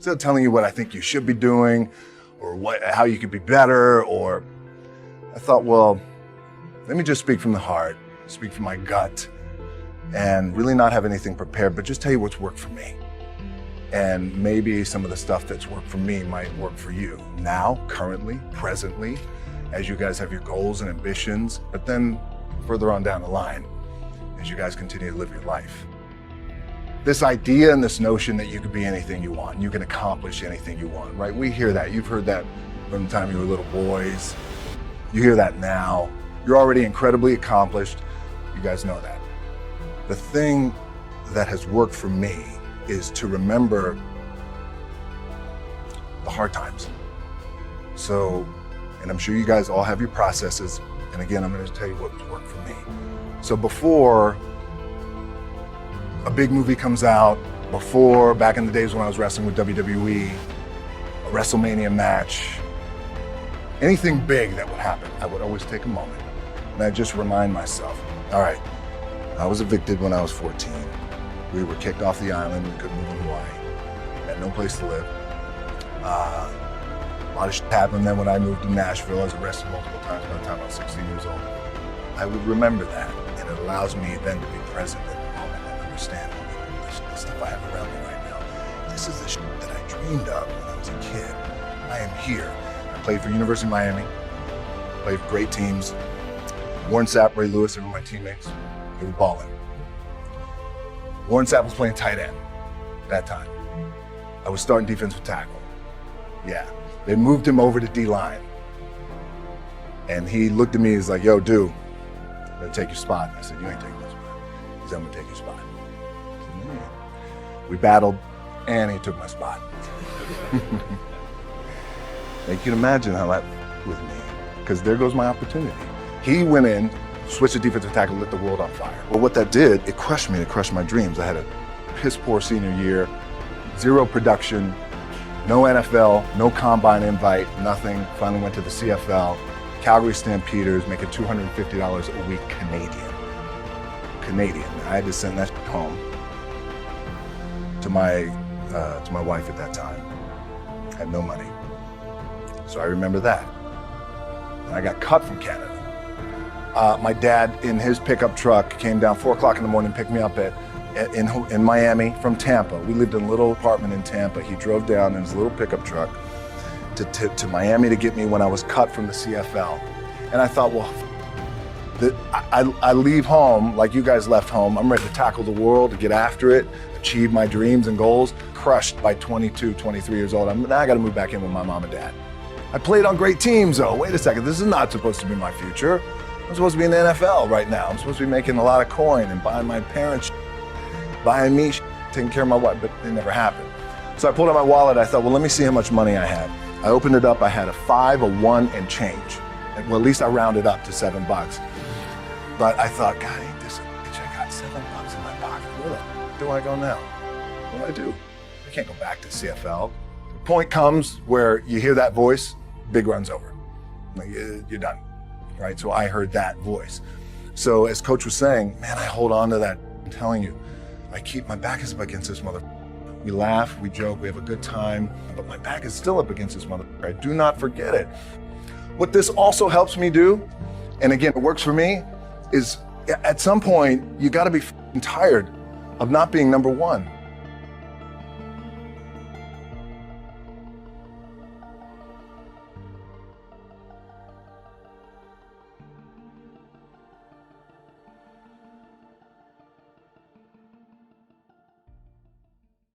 Instead of telling you what I think you should be doing or how you could be better, I thought, well, let me just speak from the heart, speak from my gut, and really not have anything prepared, but just tell you what's worked for me. And maybe some of the stuff that's worked for me might work for you now, currently, presently, as you guys have your goals and ambitions, but then further on down the line, as you guys continue to live your life. This idea and this notion that you could be anything you want, you can accomplish anything you want, right? We hear that. You've heard that from the time you were little boys. You hear that now. You're already incredibly accomplished. You guys know that. The thing that has worked for me is to remember the hard times. So, and I'm sure you guys all have your processes. And again, I'm going to tell you what's worked for me. So before a big movie comes out, before, back in the days when I was wrestling with WWE, a WrestleMania match, anything big that would happen, I would always take a moment and I'd just remind myself, all right, I was evicted when I was 14. We were kicked off the island, we couldn't move to Hawaii, had no place to live. A lot of shit happened then when I moved to Nashville. I was arrested multiple times by the time I was 16 years old. I would remember that, and it allows me then to be present in the moment and understand the stuff I have around me right now. This is the shit that I dreamed of when I was a kid. I am here. I played for University of Miami, played for great teams. Warren Sapp, Ray Lewis, they were my teammates. They were balling. Warren Sapp was playing tight end that time. I was starting defensive tackle. Yeah. They moved him over to D-line. And he looked at me, he's like, yo, dude, I'm gonna take your spot. I said, you ain't taking my spot. He said, I'm gonna take your spot. I said, yeah. We battled, and he took my spot. Now you can imagine how that with me, because there goes my opportunity. He went in, switched to defensive tackle, lit the world on fire. Well, what that did, it crushed me, it crushed my dreams. I had a piss poor senior year, zero production, no NFL, no combine invite, nothing. Finally went to the CFL, Calgary Stampeders, making $250 a week Canadian. I had to send that home to my wife at that time. I had no money. So I remember that. And I got cut from Canada. My dad, in his pickup truck, came down 4 o'clock in the morning, picked me up in Miami from Tampa. We lived in a little apartment in Tampa. He drove down in his little pickup truck to Miami to get me when I was cut from the CFL. And I thought, well, I leave home like you guys left home. I'm ready to tackle the world, to get after it, achieve my dreams and goals. Crushed by 22, 23 years old. Now I got to move back in with my mom and dad. I played on great teams though. Wait a second, this is not supposed to be my future. I'm supposed to be in the NFL right now. I'm supposed to be making a lot of coin and buying my parents, buying me, taking care of my wife, but it never happened. So I pulled out my wallet. I thought, well, let me see how much money I had. I opened it up. I had a 5, a 1, and change. Well, at least I rounded up to $7. But I thought, God, ain't this a bitch? I got $7 in my pocket. Where do I go now? What do I do? I can't go back to CFL. The point comes where you hear that voice, big run's over. Like, you're done, right? So I heard that voice. So as Coach was saying, man, I hold on to that. I'm telling you, I keep my back is up against this mother. We laugh, we joke, we have a good time, but my back is still up against this mother. I do not forget it. What this also helps me do, and again, it works for me, is at some point, you gotta be tired of not being number one.